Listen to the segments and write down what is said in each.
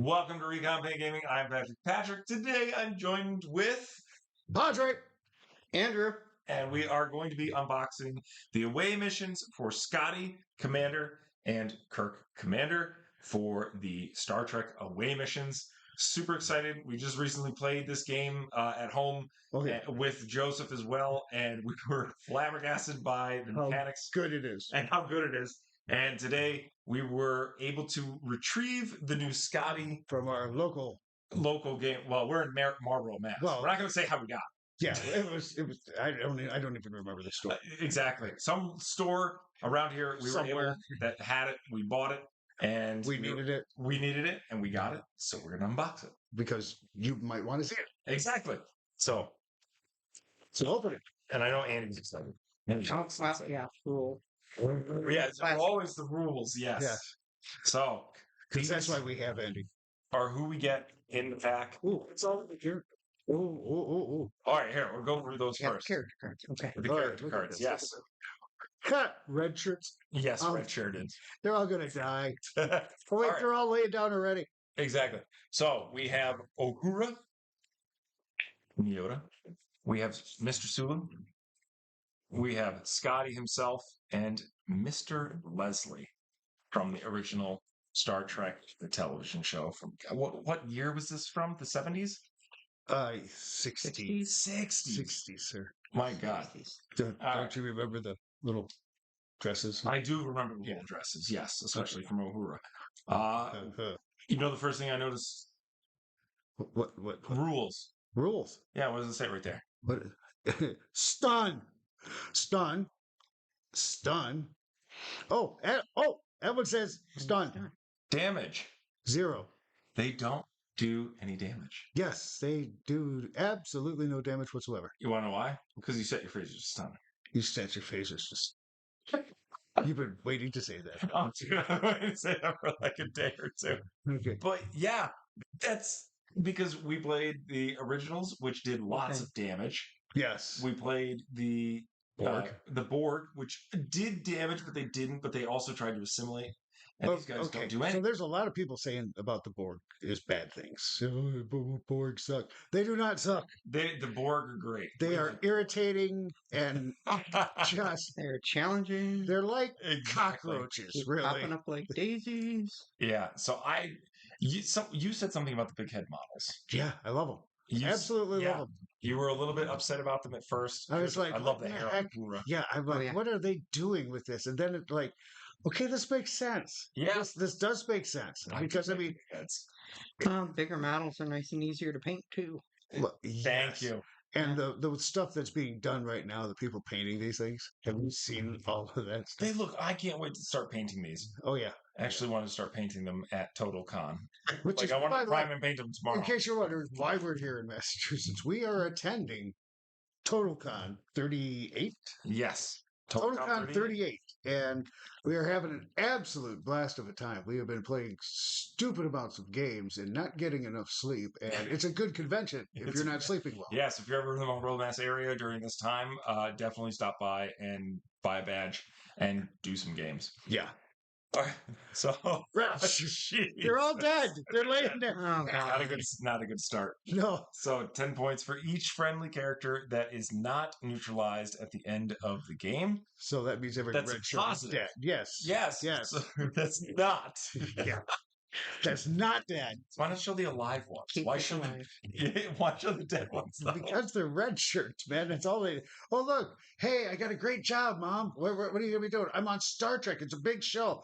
Welcome to Recon Paint Gaming. I'm Patrick. Today I'm joined with Padre, Andrew. and we are going to be unboxing the away missions for Scotty, Commander, and Kirk, Commander, for the Star Trek away missions. Super excited. We just recently played this game at home with Joseph as well, and we were flabbergasted by the mechanics. Good it is. And how good it is. And today we were able to retrieve the new Scotty From our local game. Well, we're in Marlboro, Mass. Well- We're not going to say how we got it. Yeah, it was. I don't even remember the store. Exactly. Some store around here we were Somewhere. able that had it. We bought it, and We needed it We needed it, and we got it. So we're going to unbox it. because you might want to see it. Exactly. So open it. and I know Andy's excited. Yeah, cool. Yeah, it's always the rules. Yes. Yes. So Because that's these why we have Andy. are who we get in the pack. Ooh, it's all here. Ooh. All right, here we'll go through those Yeah, first. character cards. Okay. The All right, character look at cards. this. Yes. Cut. Red shirts. Yes, Um, red shirted. They're all gonna die. Oh wait, All right. they're all laid down already. Exactly. So we have Uhura, Yoda. We have Mr. Sulu. We have Scotty himself and Mr. Leslie from the original Star Trek, the television show. From what year was this from? The 70s? 60. 60s. Sir. My God. Don't All right. you remember the little dresses? I do remember the little dresses, yes, especially from Uhura. Uh, You know the first thing I noticed? what Rules. rules? Yeah, what does it say right there? What? Stun. Oh, that one says stun. Damage. 0. They don't do any damage. Yes, they do absolutely no damage whatsoever. You want to know why? Because you set your phaser to stun. You sense your face is just. You've been waiting to say that. I'm going to say that for like a day or two. Okay. But yeah, that's because we played the originals, which did lots Okay. of damage. Yes. We played the Borg, which did damage, but they didn't. But they also tried to assimilate. And these guys don't do So anything. there's a lot of people saying about the Borg is bad things. Oh, Borg suck. They do not suck. The Borg are great. They are irritating and just. They're challenging. They're like Exactly. cockroaches, Keep really. popping up like daisies. Yeah. So you said something about the big head models. Yeah, I love them. You, Absolutely yeah. love them. You were a little bit upset about them at first. I was like, I love what the the hair heck? on Uhura. Yeah, I'm like, yeah. what are they doing with this? And then it's like, okay, this makes sense. Yeah. This does make sense because I mean, That's- Bigger models are nice and easier to paint too. look, Thank yes. you. And the stuff that's being done right now, the people painting these things, have you seen all of that stuff? They look. I can't wait to start painting these. Oh yeah, I actually want to start painting them at Total Con. which Like is I want by to the way, prime and paint them tomorrow. in case you're wondering why we're here in Massachusetts, we are attending TotalCon 38. Yes. TotalCon 38, and we are having an absolute blast of a time. We have been playing stupid amounts of games and not getting enough sleep, and it's a good convention if It's you're a- not sleeping well. Yes, if you're ever in the Monroe, Mass area during this time, definitely stop by and buy a badge and do some games. Yeah. All right. So Right. Jeez. They're all dead. They're laying there. Oh god. not a good start. No. So 10 points for each friendly character that is not neutralized at the end of the game. So that means every That's red shirt is positive. dead. Yes. Yes. Yes. So that's not. Yeah. That's not dead. Why not show the alive ones? Keep Why us show alive. why show the dead ones though? Because they're red shirts, man. That's all they. Oh, look. Hey, I got a great job, Mom. What are you going to be doing? I'm on Star Trek. It's a big show.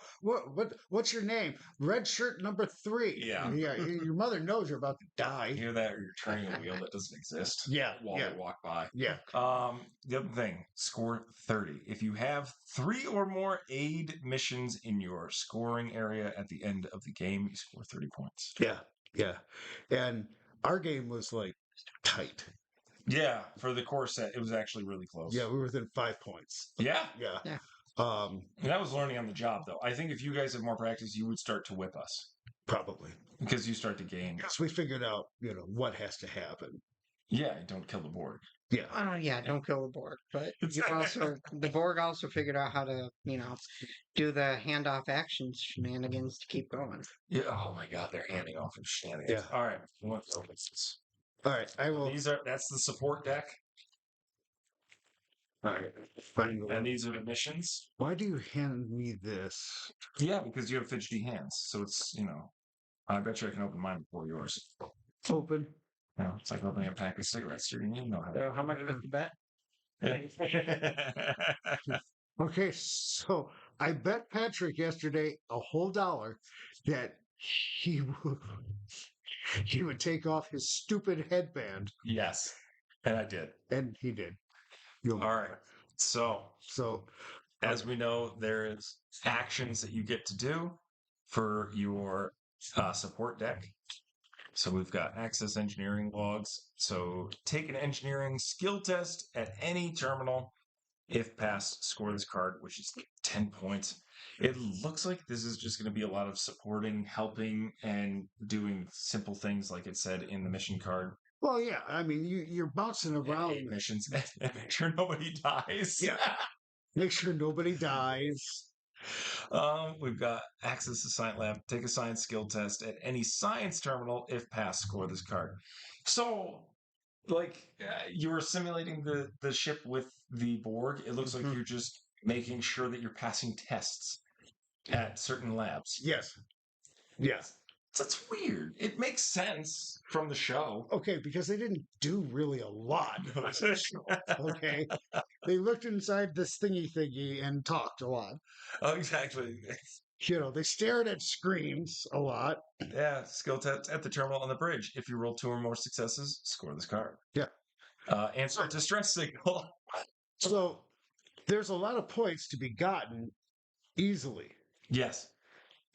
What's your name? Red shirt number 3. Yeah. Your mother knows you're about to die. You hear that, or you're turning a wheel that doesn't exist. Yeah. While Yeah. they walk by. Yeah. The other thing, score 30. If you have 3 or more aid missions in your scoring area at the end of the game, you score 30 points. Yeah. Yeah. And our game was like tight. Yeah, for the core set, it was actually really close. Yeah, we were within 5 points. Yeah. Yeah. Yeah. And that was learning on the job, though. I think if you guys have more practice, you would start to whip us Probably. because you start to gain. Because we figured out, what has to happen. Yeah, don't kill the board. Yeah. Yeah, don't kill the Borg. But you also, the Borg also figured out how to, do the handoff actions shenanigans to keep going. Yeah. Oh my God, they're handing off of shenanigans. Yeah. All right. Let's open this. All right. I will. That's the support deck, All right. Finding the and one. these are the missions. Why do you hand me this? Yeah, because you have fidgety hands, so it's I bet you I can open mine before yours. Open. No, it's like opening a pack of cigarettes. You didn't even know how. So how much was the bet? Okay, so I bet Patrick yesterday a whole $1 that he would, he would take off his stupid headband, Yes, and I did. and he did. You'll- All right. So, So, as we know, there is actions that you get to do for your support deck. So we've got access engineering logs. So take an engineering skill test at any terminal. If passed, score this card, which is 10 points. It looks like this is just going to be a lot of supporting, helping, and doing simple things like it said in the mission card. well, yeah. I mean, you're bouncing around. 8 missions and make sure nobody dies. Yeah. Make sure nobody dies. We've got access to Science Lab. Take a science skill test at any science terminal. If passed, score this card. So, you were simulating the ship with the Borg. It looks like you're just making sure that you're passing tests at certain labs. Yes. Yes. That's weird. It makes sense from the show. Okay, because they didn't do really a lot. Okay. They looked inside this thingy and talked a lot. Oh, exactly. They stared at screens a lot. Yeah, skill test at the terminal on the bridge. If you roll 2 or more successes, score this card. Yeah. Answer a distress signal. So there's a lot of points to be gotten easily. Yes.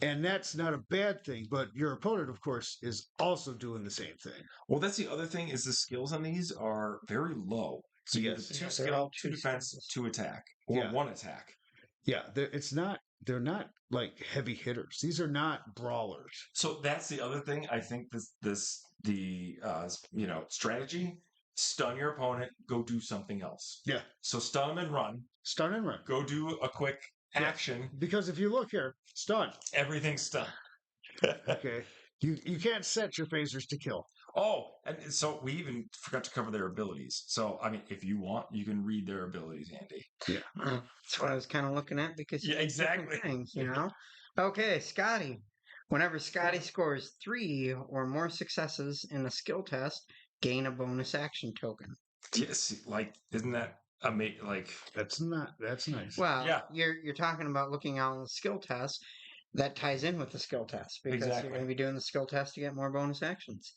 And that's not a bad thing, but your opponent, of course, is also doing the same thing. Well, that's the other thing is the skills on these are very low. So you have Yes. 2 They're skill, all 2 2 defense, skills. 2 attack, or Yeah. 1 attack. Yeah, they're not like heavy hitters. These are not brawlers. So that's the other thing. I think the strategy: stun your opponent, go do something else. Yeah. So stun them and run. Stun and run. Go do a quick Yeah. action. Because if you look here, stun. Everything's stun. Okay. You can't set your phasers to kill. Oh, and so we even forgot to cover their abilities. So, I mean, if you want, you can read their abilities, Andy. That's what I was kind of looking at because Yeah, it's different exactly. things. Okay, Scotty. Whenever Scotty scores 3 or more successes in a skill test, gain a bonus action token. Yes, isn't that amazing? That's nice. Well, Yeah. you're talking about looking out on the skill test. That ties in with the skill test because Exactly. you're going to be doing the skill test to get more bonus actions.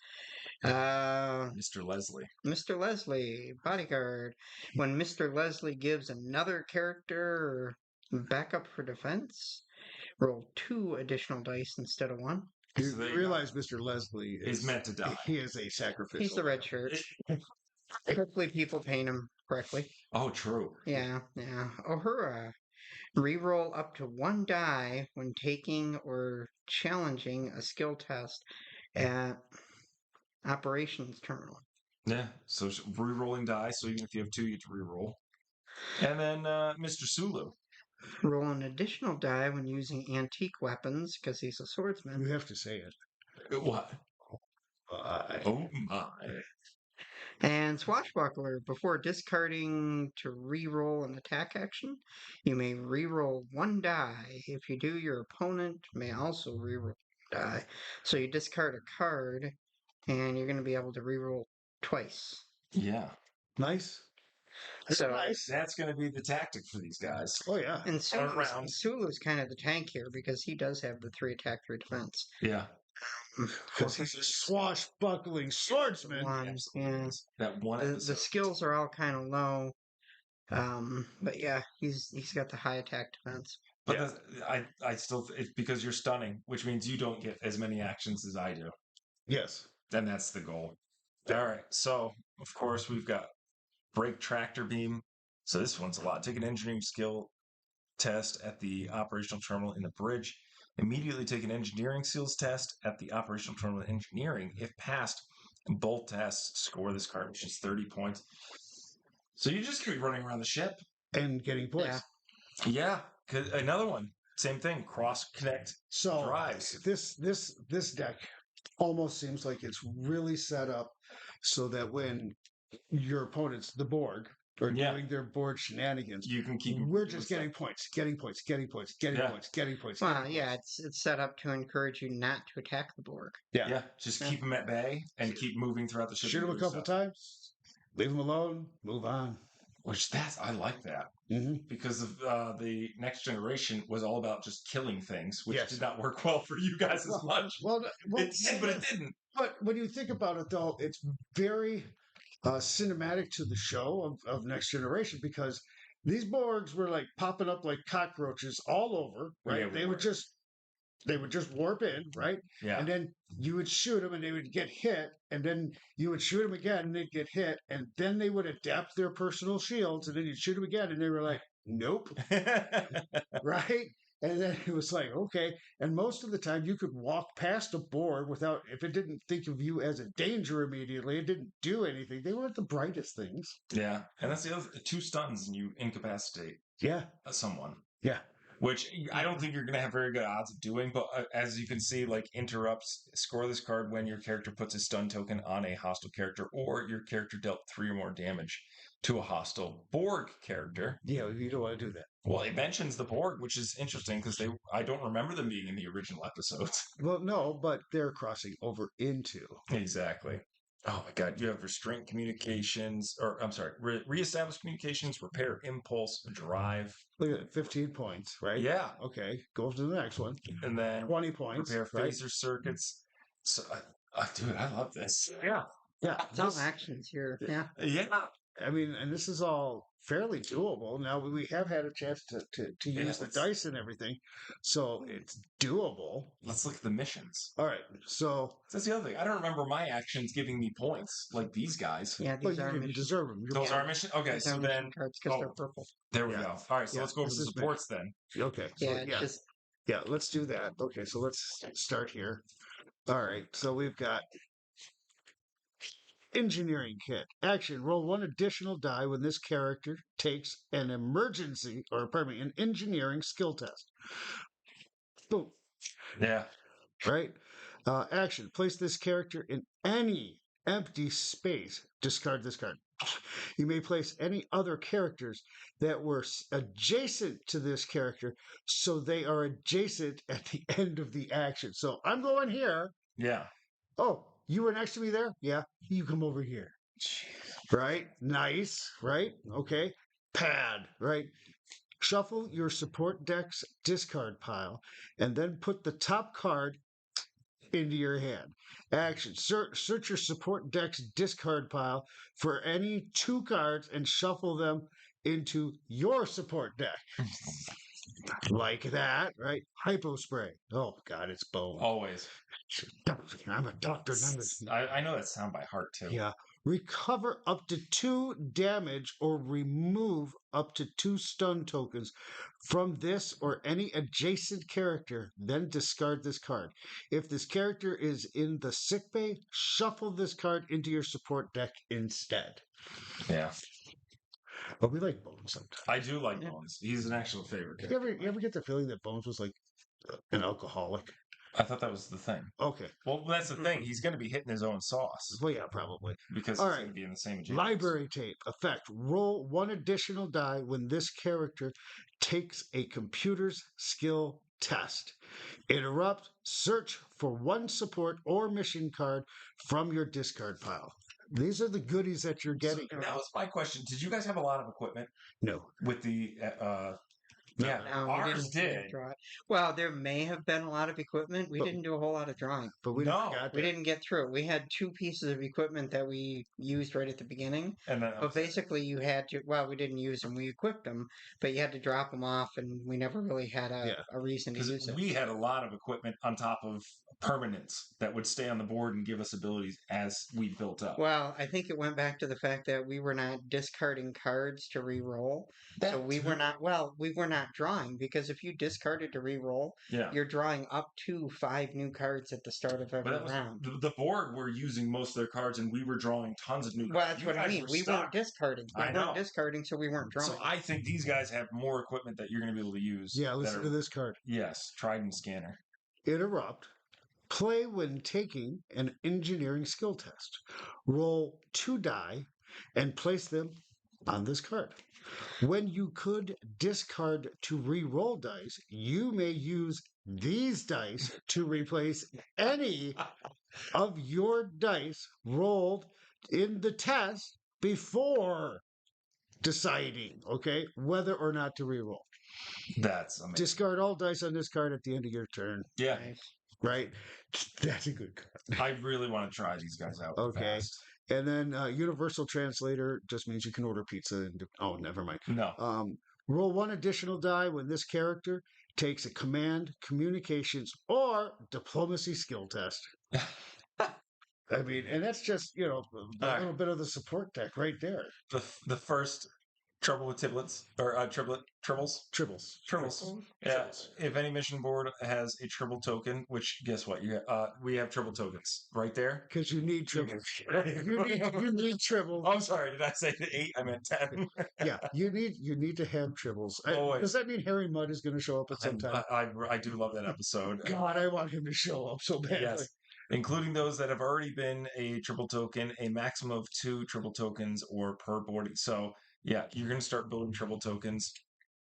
Mr. Leslie. Mr. Leslie, bodyguard. When Mr. Leslie gives another character backup for defense, roll 2 additional dice instead of 1. You So there you realize Mr. Leslie Is meant to die. He is a sacrificial. He's the red shirt. Hopefully people paint him correctly. Oh, true. Yeah. Uhura. Reroll up to 1 die when taking or challenging a skill test at operations terminal. Yeah. So re-rolling die. So even if you have 2, you get to re-roll. And then Mr. Sulu. Roll an additional die when using antique weapons because he's a swordsman. You have to say it. What? Oh my. And Swashbuckler, before discarding to re-roll an attack action, you may re-roll 1 die. If you do, your opponent may also re-roll a die. So you discard a card, and you're going to be able to re-roll twice. Yeah. Nice. So Nice. That's going to be the tactic for these guys. Oh yeah. And around. Sulu's kind of the tank here because he does have the 3 attack, 3 defense. Yeah. Because he's a swashbuckling swordsman. Yeah. That one The episode. skills are all kind of low. But yeah, he's got the high attack defense. But I still, it's because you're stunning, which means you don't get as many actions as I do. Yes. Then that's the goal. All right. So, of course, we've got break tractor beam. So this one's a lot. Take an engineering skill test at the operational terminal in the bridge. Immediately take an engineering skills test at the operational terminal in engineering. If passed, Both tests score this card, which is 30 points. So you just keep running around the ship. and getting points. Yeah. Another one. Same thing. Cross connect So drives. this deck almost seems like it's really set up so that when your opponents, the Borg, are Yeah. doing their board shenanigans, You can keep. we're just getting points, getting points, getting points, getting Yeah. points, getting points. Well, getting yeah, points. it's set up to encourage you not to attack the Borg. Yeah. Just keep them at bay and keep moving throughout the ship. Shoot and them a doing couple stuff. times, leave them alone, move on. I like that. Mm-hmm. Because of the Next Generation was all about just killing things, which Yes. did not work well for you guys as much. Well, It did, but it didn't. But when you think about it, though, it's very cinematic to the show of Next Generation because these Borgs were like popping up like cockroaches all over, right? Yeah, They would just warp in, right? Yeah. And then you would shoot them and they would get hit, and then you would shoot them again and they'd get hit, and then they would adapt their personal shields, and then you'd shoot them again, and they were like, nope, right? And then it was like, okay. And most of the time, you could walk past a Borg without, if it didn't think of you as a danger immediately, it didn't do anything. They weren't the brightest things. Yeah. And that's the other 2 stuns and you incapacitate Yeah. someone. Yeah. Which I don't think you're going to have very good odds of doing, but as you can see, like interrupts, score this card when your character puts a stun token on a hostile character or your character dealt 3 or more damage to a hostile Borg character. Yeah, you don't want to do that. Well, it mentions the Borg, which is interesting because I don't remember them being in the original episodes. Well, no, but they're crossing over into. Exactly. Oh my God, you have restraint communications, or I'm sorry, reestablish communications, repair impulse, drive. Look at it, 15 points, right? Yeah. Okay, go to the next one. And then 20 points. repair right? phaser circuits. So, dude, I love this. Yeah. Yeah. It's all actions here. Yeah. Yeah. I mean, and this is all fairly doable. Now, we have had a chance to use the let's- dice and everything, so it's doable. Let's look at the missions. All right, so That's the other thing. I don't remember my actions giving me points like these guys. Yeah, well, these are you missions. deserve them. Those are missions? Okay, These are so mission then, cards because they're oh. purple. there we Yeah. go. All right, so Yeah, let's go over this the is supports then. Okay. So, Yeah, yeah. just Yeah, let's do that. Okay, so let's start here. All right, so we've got engineering kit. Action. Roll 1 additional die when this character takes an an engineering skill test. Boom. Yeah. Right? Action. Place this character in any empty space. Discard this card. You may place any other characters that were adjacent to this character, so they are adjacent at the end of the action. So I'm going here. Yeah. Oh, you were next to me there? Yeah. You come over here. Right? Nice. Right? Okay. Pad. Right? Shuffle your support deck's discard pile and then put the top card into your hand. Action. Search your support deck's discard pile for any 2 cards and shuffle them into your support deck. Like that, right? Hypo spray. Oh, God, it's bone. Always. I'm a doctor. I know that sound by heart too. Yeah. Recover up to 2 damage or remove up to 2 stun tokens from this or any adjacent character, then discard this card. If this character is in the sickbay, shuffle this card into your support deck instead. Yeah. But we like Bones sometimes. I do like Bones. He's an actual favorite. You ever get the feeling that Bones was like an alcoholic? I thought that was the thing. Okay. Well, that's the thing. He's going to be hitting his own sauce Well, yeah, probably. because All he's right. going to be in the same adjacency. Library tape effect. Roll 1 additional die when this character takes a computer's skill test. Interrupt. Search for 1 support or mission card from your discard pile. These are the goodies that you're getting. So, that was my question. Did you guys have a lot of equipment No. with the? Yeah, No, we ours didn't did. draw it. Well, there may have been a lot of equipment. We But- didn't do a whole lot of drawing. But we No, got We that. didn't get through it. We had 2 pieces of equipment that we used right at the beginning. And then But basically, you had to. Well, we didn't use them. We equipped them, but you had to drop them off, and we never really had a reason to use because it. we had a lot of equipment on top of permanence that would stay on the board and give us abilities as we built up. Well, I think it went back to the fact that we were not discarding cards to re-roll. So we were not. Well, we were not not drawing, because if you discarded to re-roll, Yeah. you're drawing up to 5 new cards at the start of But every that was round. the board were using most of their cards, and we were drawing tons of new Well, cards. that's You what I guys mean. were We stuck. weren't discarding. We I weren't know. discarding, so we weren't drawing. So I think these guys have more equipment that you're going to be able to use. Yeah, that listen are- to this card. Yes, Trident Scanner. Interrupt. Play when taking an engineering skill test. Roll 2 die and place them on this card. When you could discard to re-roll dice, you may use these dice to replace any of your dice rolled in the test before deciding, okay, whether or not to re-roll. That's amazing. Discard all dice on this card at the end of your turn, Yeah, Nice. right? That's a good card. I really want to try these guys out. Okay. Fast. And then Universal Translator just means you can order pizza. And oh, never mind. No. Roll 1 additional die when this character takes a command, communications, or diplomacy skill test. I mean, and that's just, a right. little bit of the support deck right there. The first trouble with triplets or triples. Tribbles. Yeah. If any mission board has a triple token, which guess what? We have triple tokens right there. Because you need tribbles. you need tribbles. Oh, I'm sorry. Did I say 8? I meant 10. Yeah, you need to have tribbles. Always. Does that mean Harry Mudd is going to show up at some time? I do love that episode. God, I want him to show up so badly. Yes. Including those that have already been a triple token, a maximum of 2 triple tokens or per board. So, yeah, you're going to start building triple tokens.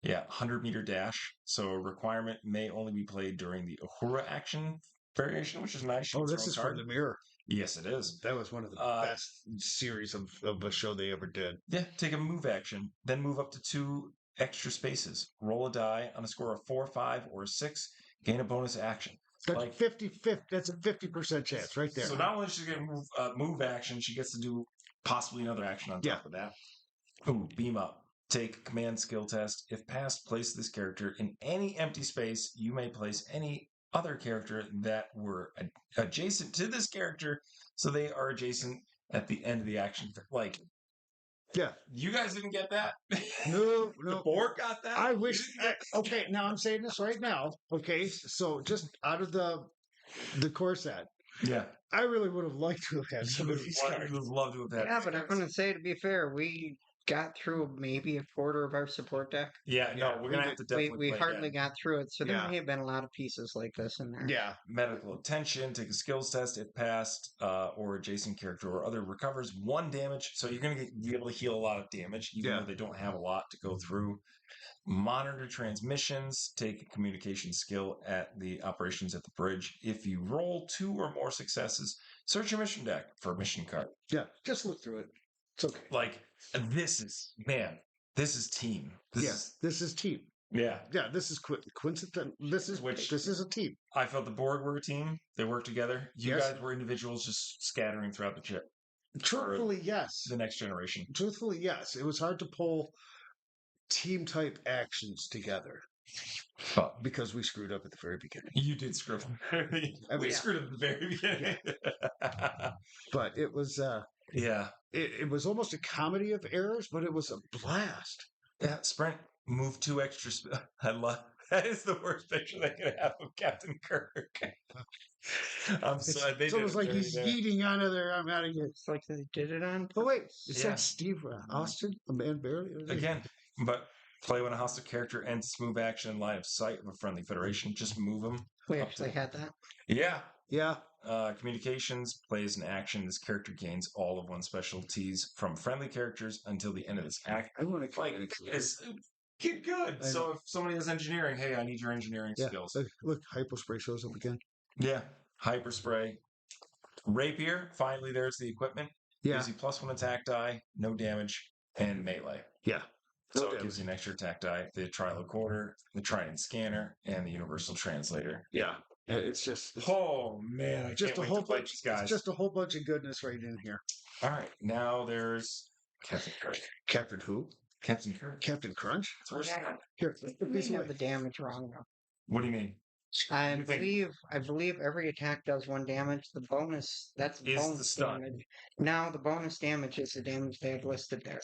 Yeah, 100-meter dash. So, a requirement may only be played during the Uhura action variation, which is nice. Oh, this is from the Mirror. Yes, it is. That was one of the best series of a show they ever did. Yeah, take a move action, then move up to 2 extra spaces. Roll a die on a score of 4, 5, or 6. Gain a bonus action. That's 50-50. That's a 50% chance right there. So not only does she get a move action, she gets to do possibly another action on top of that. Ooh, beam up. Take command skill test. If passed, place this character in any empty space. You may place any other character that were adjacent to this character, so they are adjacent at the end of the action. Like, yeah, you guys didn't get that. No. The board got that. I wish. Okay, now I'm saying this right now. Okay, so just out of the core set, Yeah, I really would have liked to have had some of these cards. would love to have had. Yeah, but I'm going to say, to be fair, we got through maybe a quarter of our support deck. Yeah, no, we're gonna have to definitely. We hardly got through it, so there Yeah. may have been a lot of pieces like this in there. Yeah, Medical attention, take a skills test if passed, or adjacent character or other recovers 1 damage. So you're going to be able to heal a lot of damage, even though they don't have a lot to go through. Monitor transmissions, take a communication skill at the operations at the bridge. If you roll 2 or more successes, search your mission deck for a mission card. yeah. Just look through it. It's okay. Like, this is team. This is team. Yeah. Yeah, this is coincidental. This is a team. I felt the Borg were a team. They worked together. You Yes. guys were individuals just scattering throughout the chip. Truthfully, yes. The next generation. Truthfully, yes. It was hard to pull team type actions together But because we screwed up at the very beginning. you did screw up. We screwed up at the very beginning. But it was Yeah. it was almost a comedy of errors, but it was a blast. Yeah. Sprint, move 2 extra. I love that. Is the worst picture they could have of Captain Kirk. I'm sorry. They It's did almost it like dirty he's there. yeeting out of there. I'm out of here. It's like they did it on. Oh wait, purpose. is Yeah. that Steve Austin, a man barely? Again, but play when a hostile character ends move action in line of sight of a friendly federation. Just move them. We actually had that. Yeah. Yeah. Communications plays an action. This character gains all of 1 specialties from friendly characters until the end of this act. I want to Like, it's get good. I So if somebody has engineering, hey, I need your engineering skills. Look, Hypospray shows up again. Yeah. Hyperspray. Rapier. Finally, there's the equipment. Yeah. Gives you +1 attack die, no damage, and melee. Yeah. So it gives you an extra attack die, the trilocorder, the Trident Scanner, and the Universal Translator. Yeah. It's just Oh man, I just can't a wait whole to play bunch. these guys. It's just a whole bunch of goodness right in here. All right, now there's Captain Kirk. Captain who? Captain Kirk. Captain Crunch? That's where Yeah. Here, We have the damage wrong though. What do you mean? I You think- believe every attack does 1 damage. The bonus that's Is the bonus stun. damage. Now the bonus damage is the damage they have listed there.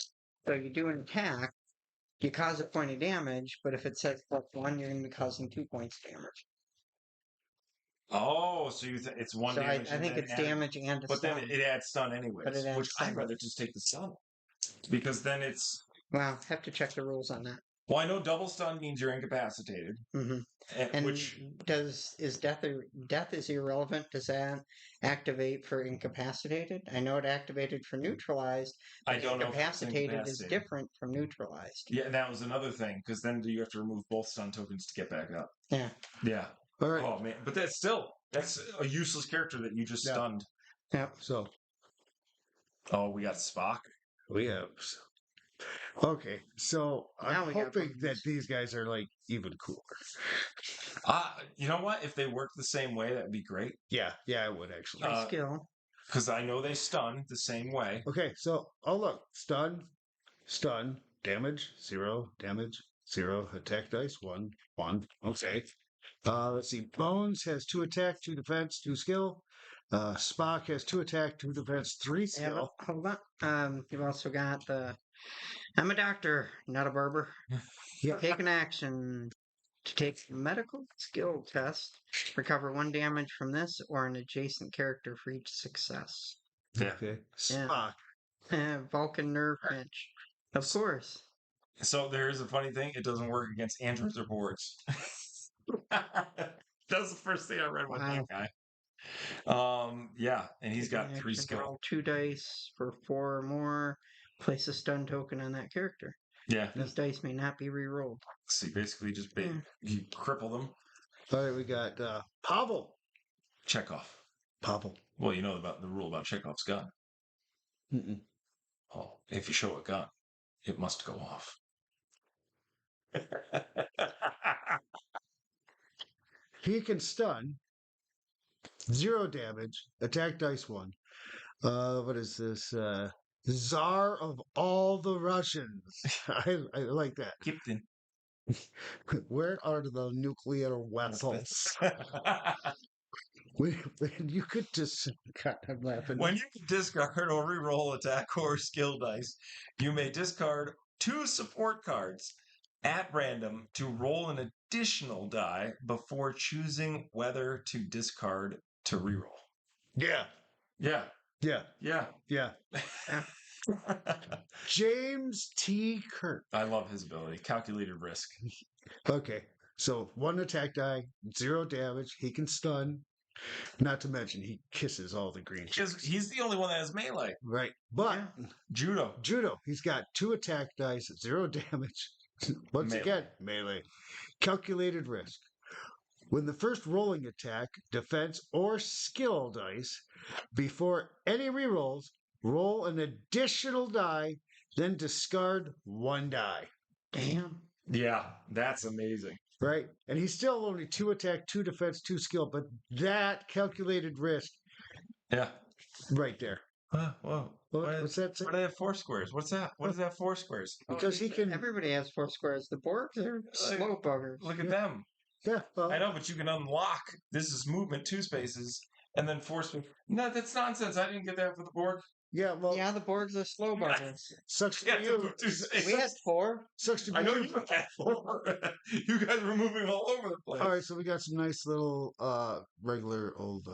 So you do an attack, you cause a point of damage, but if it says +1, you're going to be causing 2 points of damage. Oh, so it's one So damage I and think then it's added, damage and a but then stun. it adds stun anyways, But it adds which I'd stun. rather just take the stun because then it's. Well, have to check the rules on that. Well, I know double stun means you're incapacitated, Hmm. and, And which is death is irrelevant? Does that activate for incapacitated? I know it activated for neutralized, I but don't know if it's incapacitated is incapacitated. different from neutralized. Yeah, that was another thing because then you have to remove both stun tokens to get back up. Yeah. Yeah. All right. Oh man, but that's a useless character that you just Yeah. stunned. Yeah. So Oh, we got Spock. we have. Okay, so Now I'm we got hoping that buttons. these guys are like even cooler. You know what? If they work the same way, that'd be great. Yeah, I would actually. By skill. Because I know they stun the same way. Okay, so look, stun, damage 0, damage 0, attack dice 1, 1. Okay. Let's see. Bones has 2 attack, 2 defense, 2 skill. Spock has 2 attack, 2 defense, 3 Yeah, skill. but hold on. You've also got the. I'm a doctor, not a barber. Yeah. Take an action to take a medical skill test. Recover 1 damage from this or an adjacent character for each success. Yeah. Okay. Yeah. Spock. Vulcan nerve pinch. Of course. So there's a funny thing. It doesn't work against androids or boards. That's the first thing I read with Wow. that guy. Yeah, and he's Take an got 3 action, skill. Roll 2 dice for 4 or more. Place a stun token on that character. Yeah. These dice may not be re-rolled. So you basically just Hmm. you cripple them. All right, we got Pavel. Chekhov. Pavel. Well, you know about the rule about Chekhov's gun. Mm-mm. Oh, if you show a gun, it must go off. He can stun. 0 damage. Attack dice 1. What is this? Czar of all the Russians. I like that. Captain. Where are the nuclear weapons? when you could just. God, I'm laughing. When you can discard or reroll attack or skill dice, you may discard 2 support cards at random to roll an additional die before choosing whether to discard to reroll. Yeah. Yeah. Yeah. Yeah. Yeah. James T. Kirk. I love his ability. Calculated risk. Okay. So 1 attack die, 0 damage. He can stun. Not to mention, he kisses all the green Because chicks. he's the only one that has melee. Right. But Judo. he's got 2 attack dice, 0 damage. Once Melee. again, melee. Calculated risk. When the first rolling attack, defense, or skill dice, before any rerolls, roll an additional die, then discard 1 die. Damn. Yeah, that's amazing. Right? And he's still only 2 attack, 2 defense, 2 skill, but that calculated risk Yeah. right there. Whoa. What's that say? Why do they have 4 squares? What's that? What is that 4 squares? Because he can. Everybody has 4 squares. The Borgs are slow buggers. Look at them. Yeah, well, I know, but you can unlock. This is movement 2 spaces and then 4 spaces. No, that's nonsense. I didn't get that for the board. yeah, well, Yeah, the Borgs are slow buggers. sucks Yeah, for you. move 2 spaces. We had 4. Sucks to be I know you. you had 4. You guys were moving all over the place. All right, so we got some nice little regular old.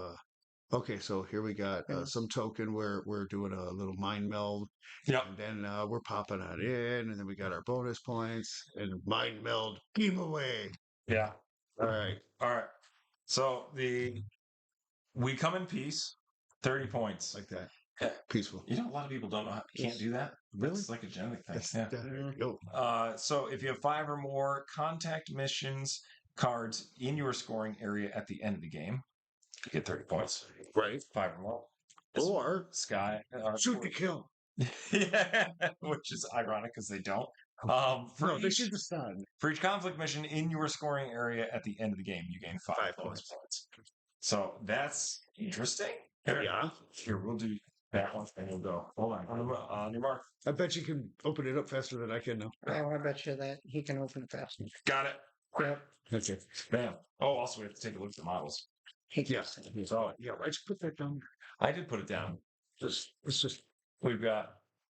Okay, so here we got some token where we're doing a little mind meld. Yeah. And then we're popping it in, and then we got our bonus points and mind meld game away. Yeah. All right. All right. So we come in peace, 30 points. Like that. Yeah. Peaceful. You know, a lot of people don't know can't do that. Really? It's like a genetic thing. That's, Yeah. there you go. So if you have 5 or more contact missions cards in your scoring area at the end of the game, you get 30 points. Right. 5 or more. Or Sky. shoot to kill. Yeah, which is ironic because they don't. No, they shoot the sun. For each conflict mission in your scoring area at the end of the game, you gain 5 bonus points. So that's interesting. Yeah. Here, we'll do that one and we'll go. Hold on your mark. I bet you can open it up faster than I can now. Oh, I bet you that he can open it faster. Got it. Yep. Okay. Bam. Oh, also, we have to take a look at the models. Yeah. So, Yeah, let's put that down. I did put it down. Let's just. We've got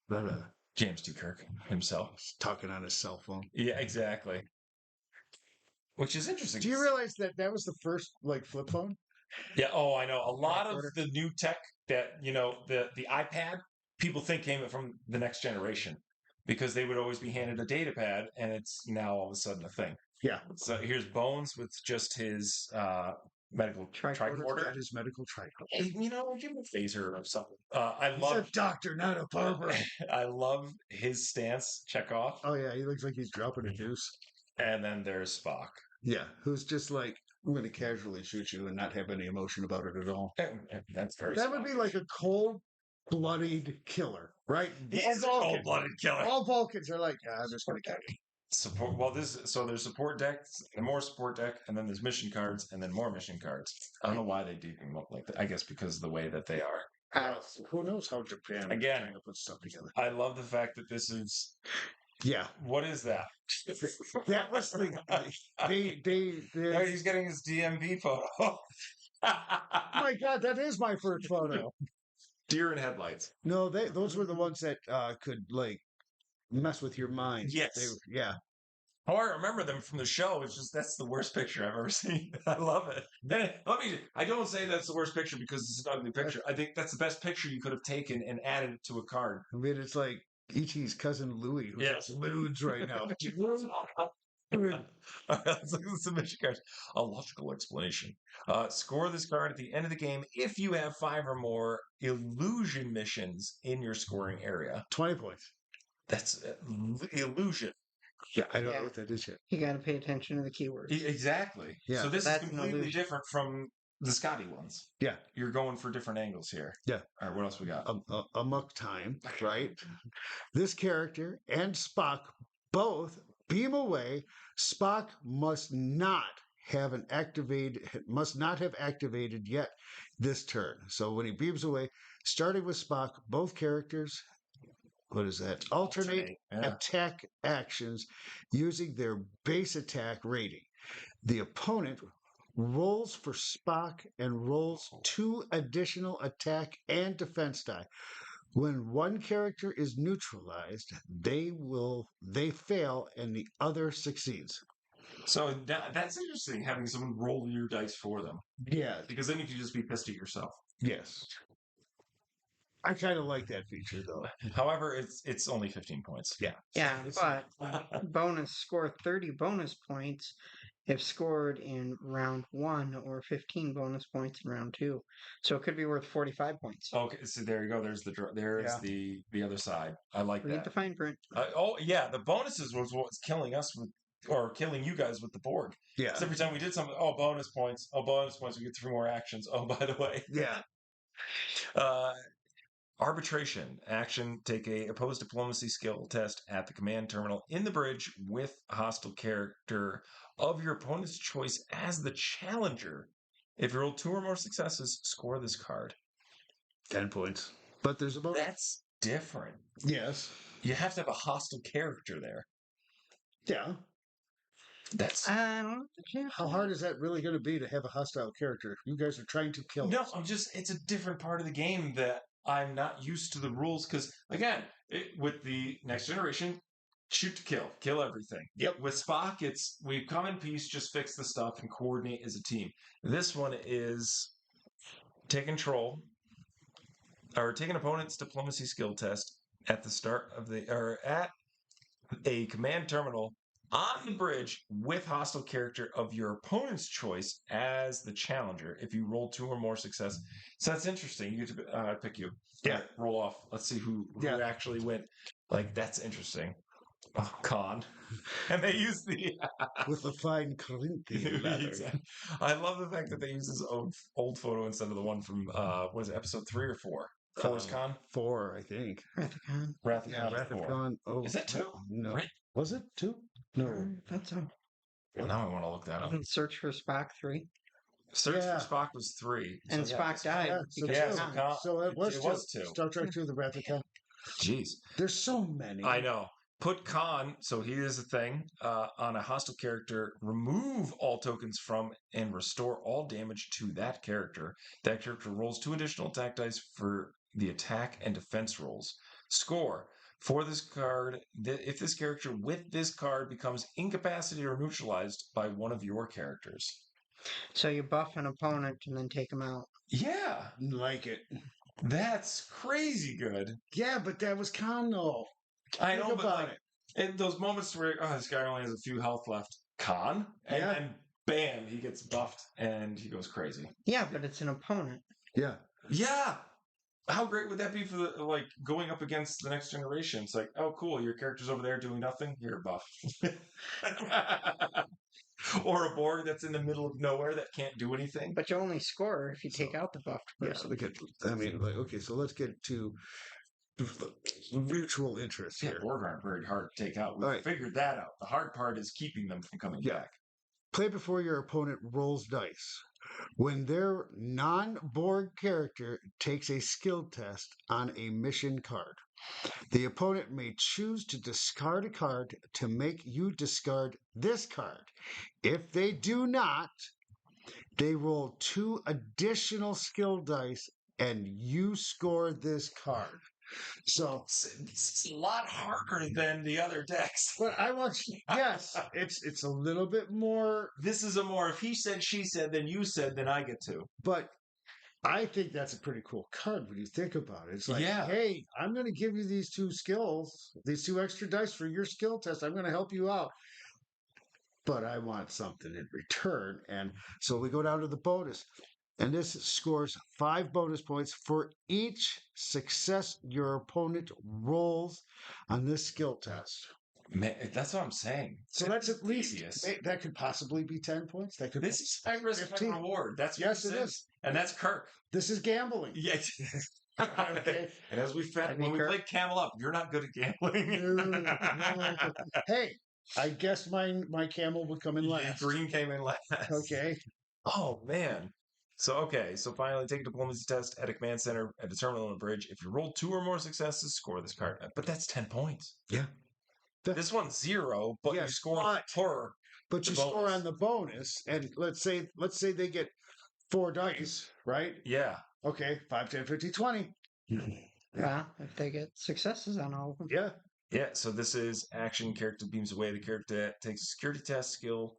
Blah, blah. James T. Kirk himself. He's talking on his cell phone. Yeah, exactly. Which is interesting. Do you realize that was the first like flip phone? Yeah. Oh, I know. A lot of Order. the new tech that the iPad people think came from the next generation because they would always be handed a data pad, and it's now all of a sudden a thing. Yeah. So here's Bones with just his medical Tricorder. tricorder. That is medical tricorder. Hey, give him a phaser or something. I He's love a doctor, not a barber. I love his stance. Check off. Oh yeah, he looks like he's dropping a deuce. And then there's Spock. Yeah, who's just like, I'm going to casually shoot you and not have any emotion about it at all. And that's very. That would be like a cold-blooded killer, right? He's a cold-blooded killer. All Vulcans are like, I'm just going to kill you. Support. Well, there's support decks, and more support deck, and then there's mission cards, and then more mission cards. I don't know why they do them up like that. I guess because of the way that they are. Who knows how Japan Again, trying to put stuff together. I love the fact that this is. Yeah, What is that? that was the No, he's getting his DMV photo. Oh my God, that is my first photo. Deer in headlights. No, those were the ones that could like mess with your mind. Yes. Yeah. Oh, I remember them from the show. It's just that's the worst picture I've ever seen. I love it. And I don't say that's the worst picture because it's an ugly picture. I think that's the best picture you could have taken and added it to a card. I mean, it's like E.T.'s cousin Louie, who's Yes. moods right now. All right, let's look at the submission cards. A logical explanation. Score this card at the end of the game if you have 5 or more illusion missions in your scoring area. 20 points. That's illusion. Yeah, I don't Yeah. know what that is yet. You got to pay attention to the keywords. Exactly. Yeah. So this is That's an completely illusion. different from the Scotty ones. Yeah. You're going for different angles here. Yeah. All right, what else we got? Amok time, right? This character and Spock both beam away. Spock must not have activated yet this turn. So when he beams away, starting with Spock, both characters, what is that? Alternate Yeah. attack actions using their base attack rating. The opponent rolls for Spock and rolls 2 additional attack and defense die. When one character is neutralized, they fail and the other succeeds. So that's interesting, having someone roll your dice for them. Yeah. Because then you can just be pissed at yourself. Yes. I kind of like that feature though. However, it's only 15 points. Yeah. Yeah, but bonus score 30 bonus points if scored in round 1 or 15 bonus points in round 2. So it could be worth 45 points. Okay, so there you go. There's the other side. I like Read that. the fine print. Yeah, the bonuses was what's killing us with, or killing you guys with the Borg. Yeah. So every time we did something, bonus points. We get 3 more actions. Oh, by the way. Yeah. Arbitration action. Take a opposed diplomacy skill test at the command terminal in the bridge with a hostile character of your opponent's choice as the challenger. If you roll 2 or more successes, score this card. 10 points. But there's a bonus. That's different. Yes. You have to have a hostile character there. Yeah. That's How hard is that really going to be to have a hostile character? You guys are trying to kill no. us. It's a different part of the game that I'm not used to the rules because again, with the next generation, shoot to kill everything. Yep. With Spock, it's we come in peace, just fix the stuff and coordinate as a team. This one is take control or take an opponent's diplomacy skill test at the start of at a command terminal on the bridge with hostile character of your opponent's choice as the challenger. If you roll 2 or more success, so that's interesting. You get to pick you. Yeah. Roll off. Let's see who actually went. Like that's interesting. Oh, Khan. And they use the with the fine Corinthian leather. I love the fact that they use his old photo instead of the one from what is it, episode 3 or 4? Forrest Khan? 4, I think. Wrath of Yeah, Wrath of Khan. Oh, is that 2? No. Right. Was it 2? No. That's all. Well, now I want to look that up. Search for Spock 3. Search for Spock was 3. And Spock died. So it was 2. Star Trek 2, the Wrath of Khan. Jeez. There's so many. I know. Put Khan, so here's the thing, on a hostile character, remove all tokens from and restore all damage to that character. That character rolls 2 additional attack dice for the attack and defense rolls. Score. For this card, if this character with this card becomes incapacitated or neutralized by one of your characters. So you buff an opponent and then take him out. Yeah, Like it. that's crazy good. Yeah, but that was con though. I Think know, but about like it. in those moments where this guy only has a few health left, con, and Yeah. then bam, he gets buffed and he goes crazy. Yeah, but it's an opponent. Yeah. Yeah. How great would that be for the like going up against the next generation? It's like, oh, cool, your character's over there doing nothing. You're buff. Or a board that's in the middle of nowhere that can't do anything. But you only score if you take out the buffed Yeah, person. look at. I mean, like, okay, so let's get to mutual interest Yeah, here. board aren't very hard to take out. We All right. figured that out. The hard part is keeping them from coming Yeah. back. Play before your opponent rolls dice. When their non-board character takes a skill test on a mission card, the opponent may choose to discard a card to make you discard this card. If they do not, they roll 2 additional skill dice and you score this card. So, It's a lot harder than the other decks. but I want you, yes, it's a little bit more, This is a more if he said, she said, then you said, then I get to. but I think that's a pretty cool card when you think about it. It's like, Yeah. hey, I'm going to give you these 2 skills, these 2 extra dice for your skill test. I'm going to help you out. But I want something in return. And so we go down to the bonus. And this scores 5 bonus points for each success your opponent rolls on this skill test. Man, that's what I'm saying. So that's at least, Tedious. that could possibly be 10 points. That could This is high risk, high 15. reward. That's what Yes, this it is. And that's Kirk. This is gambling. Yeah. Okay. And as we found That'd be when we Kirk. played Camel Up, you're not good at gambling. No. Hey, I guess my camel would come in Yeah, last. Green came in last. Okay. Oh man. So finally take a diplomacy test at a command center at a terminal on a bridge. If you roll 2 or more successes, score this card. But that's 10 points. Yeah. This one's 0, but you Yes, score but- per. But The you score bonus. on the bonus, and let's say they get 4 dice, right? Yeah. Okay, 5, 10, 15, 20. Yeah, if they get successes on all of them. Yeah. Yeah, so this is action, character beams away. The character takes a security test skill,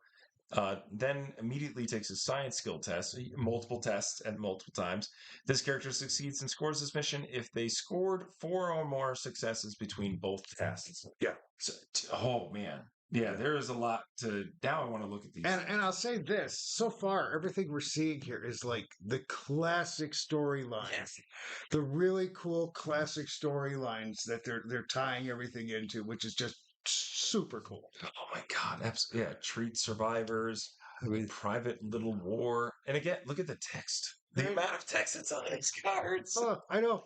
then immediately takes a science skill test, multiple tests at multiple times. This character succeeds and scores this mission if they scored 4 or more successes between both tests. Yeah. So, oh, man. Yeah, there is a lot to... Now I want to look at these. And I'll say this, so far, everything we're seeing here is like the classic storylines. Yes. The really cool classic storylines that they're tying everything into, which is just super cool. Oh, my God. Yeah, treat survivors. I mean, Private little war. And again, look at the text. The Right. amount of text that's on these cards. oh, I know.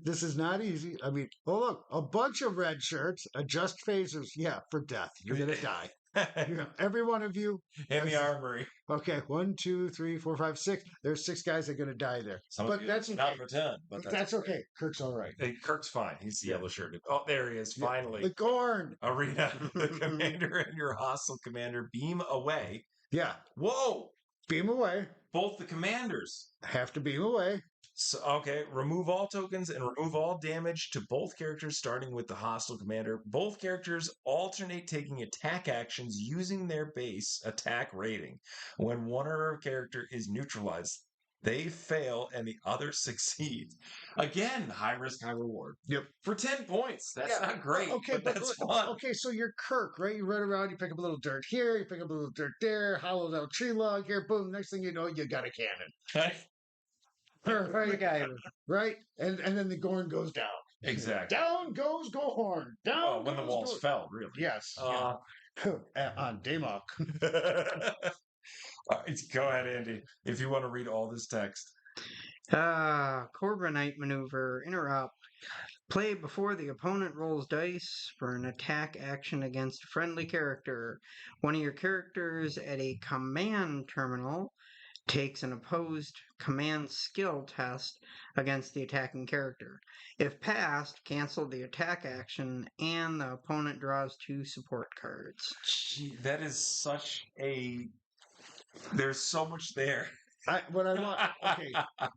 This is not easy. I mean, oh look, a bunch of red shirts, adjust phasers. Yeah, for death. You're gonna die. You know, every one of you. In the armory. Okay, 1, 2, 3, 4, 5, 6. There's 6 guys that are gonna die there. Some But of you, that's not okay. for 10. But That's okay. Kirk's all right. Hey, Kirk's fine. He's the Yeah. yellow shirted. Oh, there he is. Yeah. Finally. The Gorn. Arena. The commander and your hostile commander beam away. Yeah, Whoa! beam away. Both the commanders. Have to beam away. So, okay, remove all tokens and remove all damage to both characters, starting with the hostile commander. Both characters alternate taking attack actions using their base attack rating. When one other character is neutralized, they fail and the other succeeds. Again, high risk, high reward. Yep. For 10 points. That's Yeah, not great, Okay, but that's look, fun. okay, so you're Kirk, right? You run around, you pick up a little dirt here, you pick up a little dirt there, hollowed out tree log here, boom. Next thing you know, you got a cannon. Right, right? And then the Gorn goes down. Exactly. Down goes Gorn. Down Oh, when the goes walls Gorn. fell, really. Yes. Uh, On Damok. all right, go ahead, Andy, if you want to read all this text. Corbinite maneuver, interrupt. Play before the opponent rolls dice for an attack action against a friendly character. One of your characters at a command terminal takes an opposed command skill test against the attacking character. If passed, cancel the attack action and the opponent draws 2 support cards. Gee, that is such a... There's so much there. What I want, okay,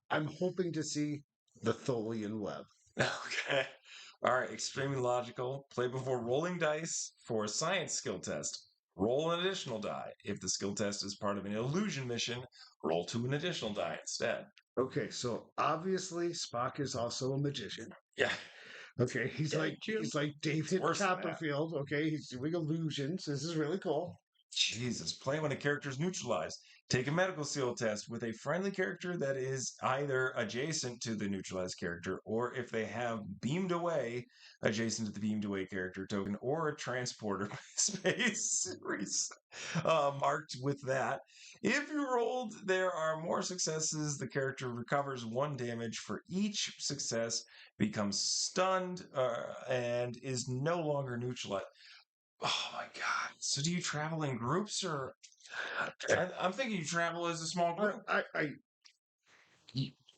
I'm hoping to see the Tholian web. Okay. All right, extremely logical. Play before rolling dice for a science skill test. Roll an additional die. If the skill test is part of an illusion mission, roll 2 an additional die instead. Okay, so obviously Spock is also a magician. Yeah. Okay, he's Yeah, like Jim. David worse than that. Copperfield. Okay, he's doing illusions. This is really cool. Jesus, play when a character is neutralized. Take a medical skill test with a friendly character that is either adjacent to the neutralized character, or if they have beamed away adjacent to the beamed away character token, or a transporter space marked with that. If you rolled, there are more successes. The character recovers 1 damage for each success, becomes stunned, and is no longer neutralized. Oh my god! So do you travel in groups, or I'm thinking you travel as a small group?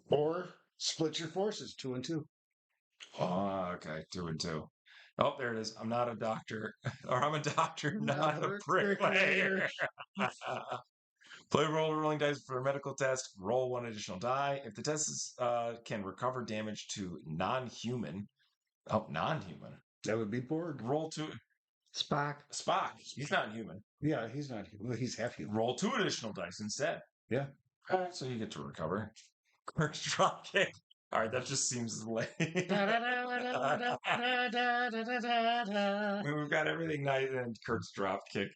Or split your forces 2 and 2. Oh, okay, 2 and 2. Oh, there it is. I'm not a doctor, or I'm a doctor, not Not a a bricklayer. Play roll rolling dice for a medical test. Roll 1 additional die. If the test is, can recover damage to non-human. Oh, non-human. That would be Borg. Roll 2. Spock. Spock. He's not human. Yeah, he's not human. Well, he's half human. Roll 2 additional dice instead. Yeah. So you get to recover. Kirk's drop kick. All right, that just seems lame. We've got everything nice and Kirk's drop kick.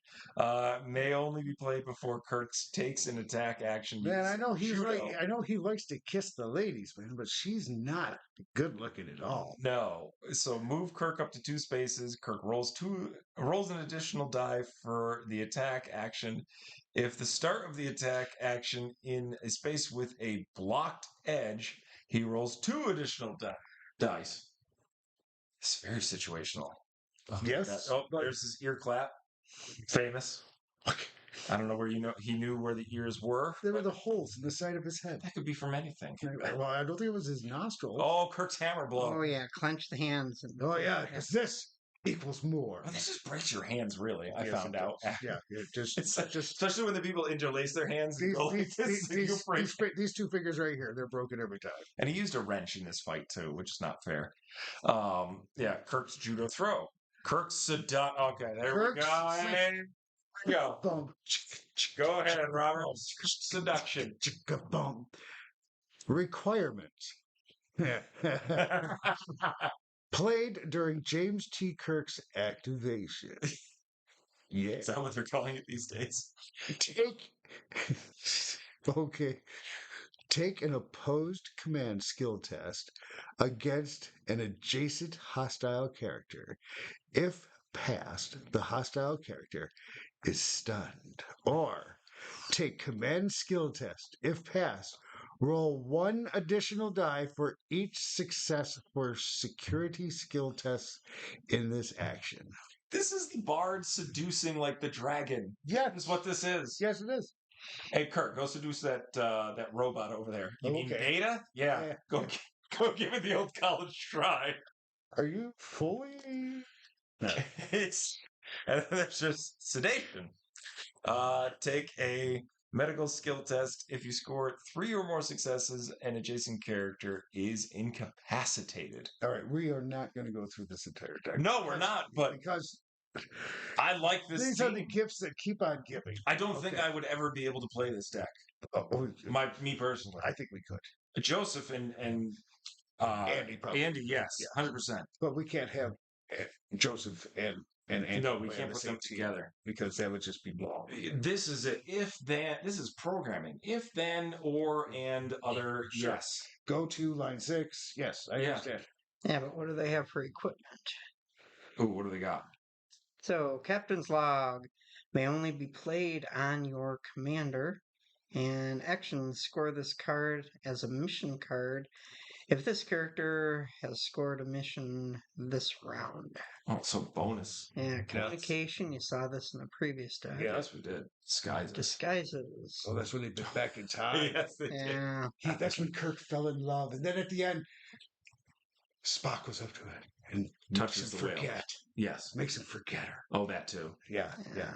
May only be played before Kirk takes an attack action. Man, I know he's Judo. like, I know he likes to kiss the ladies, man, but she's not good looking at all. No. So move Kirk up to 2 spaces. Kirk rolls an additional die for the attack action. If the start of the attack action in a space with a blocked edge, he rolls 2 additional dice. It's very situational. Oh, Yes, but- there's his ear clap. Famous. I don't know where he knew where the ears were. There were the holes in the side of his head. That could be from anything. Well, I don't think it was his nostrils. Oh, Kirk's hammer blow. Oh yeah, clench the hands. And Oh, yeah, because this equals more. Well, this just breaks your hands, really. I Yes, found it out. does. Yeah, it just Especially when the people interlace their hands and these, go like this, and you break. these 2 fingers right here, they're broken every time. And he used a wrench in this fight too, which is not fair. Yeah, Kirk's judo throw. Kirk's okay, there Kirk's we go. There we go. Boom. Go ahead, Robert. Seduction. Chicka boom. Requirements. Played during James T. Kirk's activation. Yeah. Is that what they're calling it these days? Take an opposed command skill test against an adjacent hostile character. If passed, the hostile character is stunned. Or take command skill test. If passed, roll 1 additional die for each success for security skill tests in this action. This is the bard seducing like the dragon. Yeah, That's what this is. yes, it is. Hey, Kirk, go seduce that robot over there. You mean Okay. Beta? Yeah. Yeah. Go give it the old college try. Are you fully? No. And that's just sedation. Take a medical skill test. If you score 3 or more successes, an adjacent character is incapacitated. All right, we are not going to go through this entire deck. No, we're not, but because I like this. these are the gifts that keep on giving. I don't think Okay. I would ever be able to play this deck. Oh, Me personally. I think we could. Joseph and Andy, probably. Andy, yes, 100%. But we can't have Joseph and Andy. No, we play on can't the put same them team together. because that would just be wrong. This is a if then. This is programming. If then or and other. Sure. Yes. Go to line 6. Yes, I Yeah. understand. Yeah, but what do they have for equipment? Ooh, what do they got? So, Captain's Log may only be played on your commander, and actions score this card as a mission card if this character has scored a mission this round. Oh, so bonus. Yeah, communication, you saw this in the previous deck. Yeah. Yes, we did. Skies. Disguises. Oh, that's when they been back in time. Yes, they did. Yeah. That's when Kirk fell in love. And then at the end, Spock was up to it. and Touches makes the him whale. forget. Yes. Makes him forget her. Oh, that too. Yeah,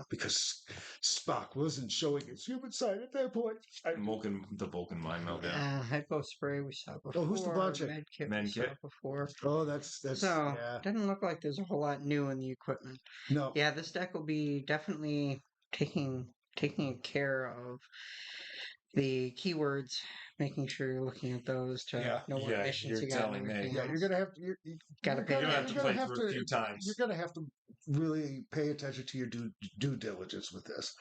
because Spock wasn't showing his human side at that point. The Vulcan mind meld. Yeah. Hypo spray we saw before. Oh, who's the blonde chick? Med kit we Medkit. saw before. Oh, that's So yeah. doesn't look like there's a whole lot new in the equipment. No, Yeah, this deck will be definitely taking care of the keywords, making sure you're looking at those to Yeah. know what Yeah, missions you're you got and telling me. everything yeah, else. you're gonna have to. Gotta pay You're gonna have to attention. play through a few times. You're gonna have to really pay attention to your due diligence with this.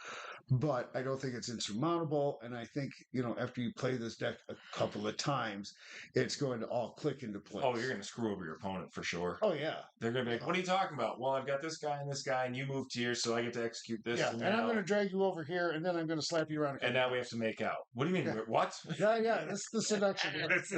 But I don't think it's insurmountable, and I think after you play this deck a couple of times, it's going to all click into place. Oh, you're going to screw over your opponent for sure. Oh yeah. They're going to be like, "What are you talking about?" Well, I've got this guy, and you moved here, so I get to execute this. Yeah, and I'm going to drag you over here, and then I'm going to slap you around. And now we have to make out. What do you mean? Yeah. What? Yeah, this is the seduction. This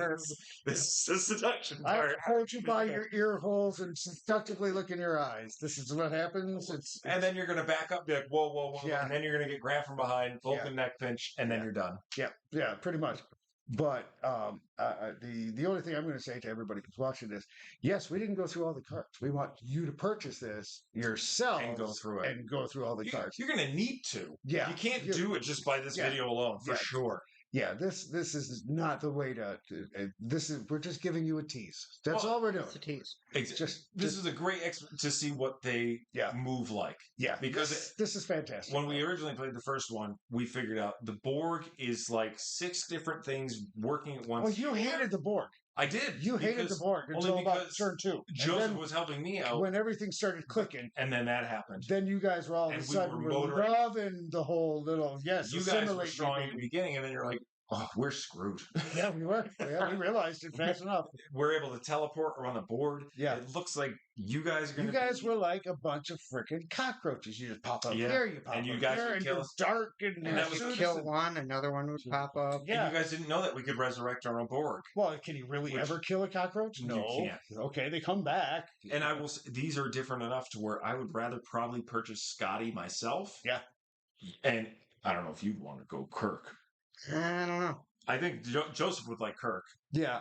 is the seduction I part. hold you by your ear holes and seductively look in your eyes. This is what happens. And then you're going to back up, be like, whoa, whoa, whoa. Yeah. And then you're going to get grabbed from behind, Vulcan neck pinch, and then you're done. Yeah, pretty much. But the only thing I'm going to say to everybody who's watching this, yes, we didn't go through all the cards. We want you to purchase this yourself And go through it. and go through all the cards. You're going to need to. Yeah, You can't do it just by this video alone, for sure. Yeah, this is not the way to. We're just giving you a tease. That's all we're doing. It's a tease. This is a great to see what they move like. Yeah, because this is fantastic. When we originally played the first one, we figured out the Borg is like 6 different things working at once. Well, you hated the Borg. I did. You hated the Borg until about turn 2. Joseph was helping me out. When everything started clicking. And then that happened. Then you guys were all of a sudden loving the whole little, you guys were strong in the beginning, and then you're like, oh, we're screwed. Yeah, we were. Yeah, we realized it fast enough. We're able to teleport around the board. Yeah. It looks like you guys are going to You guys were like a bunch of freaking cockroaches. You just pop up here, you pop and you up guys there, and kill you're us. dark. And that was kill one, another one would pop up. Yeah. And you guys didn't know that we could resurrect our own Borg. Well, can you really ever kill a cockroach? No. You can't. Okay, they come back. And I will say, these are different enough to where I would rather probably purchase Scotty myself. Yeah. And I don't know if you'd want to go Kirk. I don't know. I think Joseph would like Kirk. Yeah,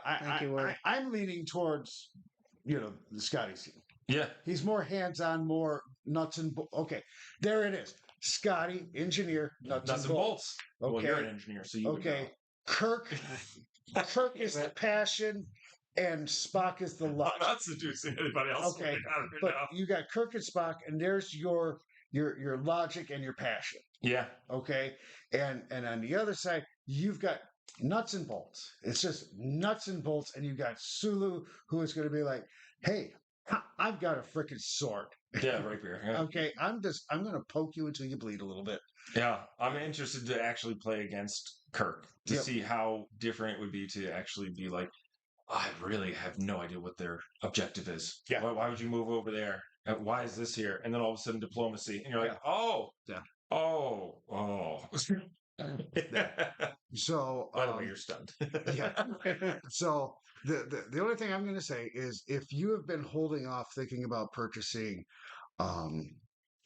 I'm leaning towards, the Scotty scene. Yeah. He's more hands-on, more nuts and bolts. Okay, there it is. Scotty, engineer, nuts and bolts. Okay. Well, you're an engineer, so you would know. Kirk is the passion, and Spock is the luck. I'm not seducing anybody else. Okay, but you got Kirk and Spock, and there's your logic and your passion. Yeah. Okay, and on the other side, you've got nuts and bolts. It's just nuts and bolts, and you got Sulu, who is going to be like, "Hey, I've got a freaking sword." Yeah, right here. Yeah. Okay, I'm going to poke you until you bleed a little bit. Yeah, I'm interested to actually play against Kirk to see how different it would be to actually be like, I really have no idea what their objective is. Yeah. Why would you move over there? Why is this here? And then all of a sudden, diplomacy, and you're like, So, by the way, you're stunned. Yeah. So the only thing I'm going to say is, if you have been holding off thinking about purchasing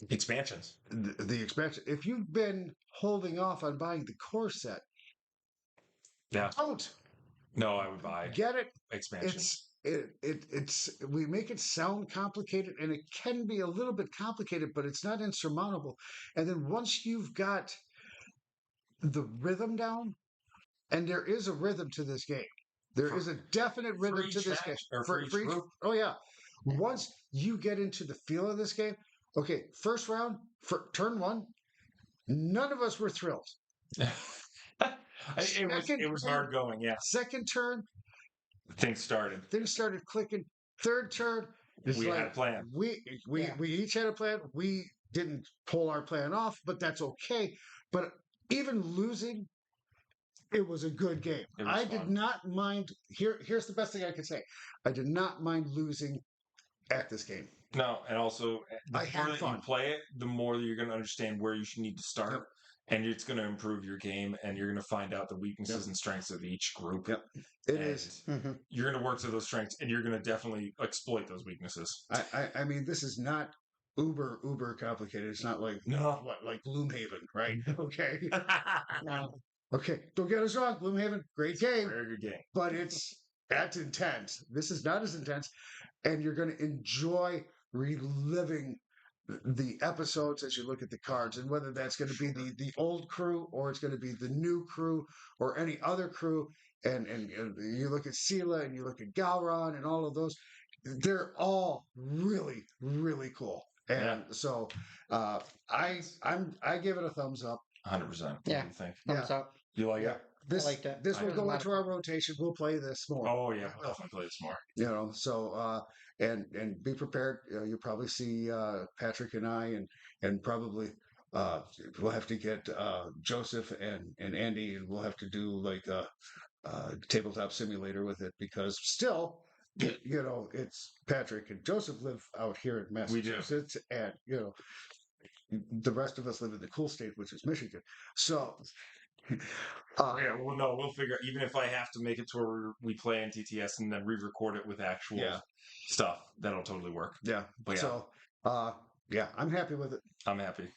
expansions, the expansion, if you've been holding off on buying the core set, don't. No, I would buy. Get it. Expansion. It's we make it sound complicated, and it can be a little bit complicated, but it's not insurmountable. And then once you've got the rhythm down, and there is a rhythm to this game. There is a definite rhythm to this game. For each group. Oh yeah. Once you get into the feel of this game, okay, first round, for turn 1, none of us were thrilled. It was hard going, yeah. Second turn, things started clicking. Third turn, we had a plan. We each had a plan. We didn't pull our plan off, but that's okay. But even losing, it was a good game. I did not mind. Here's the best thing I can say. I did not mind losing at this game. No, and also the more that fun. you play it, the more that you're going to understand where you should need to start. Yep. And it's going to improve your game, and you're going to find out the weaknesses and strengths of each group. Yep, it is. Mm-hmm. You're going to work to those strengths, and you're going to definitely exploit those weaknesses. I mean, this is not uber complicated. It's not like like Gloomhaven, right? Okay. No. Okay, don't get us wrong. Gloomhaven, great game. Very good game. But that's intense. This is not as intense. and you're going to enjoy reliving the episodes as you look at the cards, and whether that's going to be the old crew or it's going to be the new crew or any other crew. And you look at Sela and you look at Galron and all of those, they're all really, really cool. And so I give it a thumbs up. 100%. Yeah. What do you think? Thumbs up. You like it? This like that. this I will There's a go lot into of our rotation. We'll play this more. Oh yeah, we'll definitely play this more. You know, so and be prepared. You'll probably see Patrick and I, and probably we'll have to get Joseph and Andy, and we'll have to do like a tabletop simulator with it, because still, you know, it's Patrick and Joseph live out here in We do. Massachusetts, and you know, the rest of us live in the cool state, which is Michigan. So. Yeah, well, no, we'll figure. Even if I have to make it to where we play in TTS and then re-record it with actual stuff, that'll totally work. Yeah. But yeah, so yeah, I'm happy with it. I'm happy.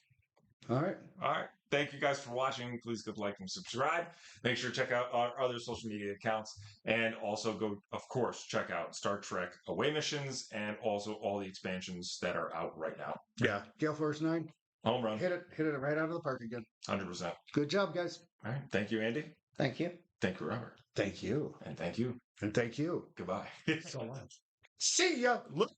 All right. All right. Thank you guys for watching. Please go like and subscribe. Make sure to check out our other social media accounts, and also go, of course, check out Star Trek Away Missions and also all the expansions that are out right now. Yeah. Gale Force 9. Home run. Hit it right out of the park again. 100%. Good job, guys. All right. Thank you, Andy. Thank you. Thank you, Robert. Thank you. And thank you. And thank you. Goodbye. So much. See ya. Look.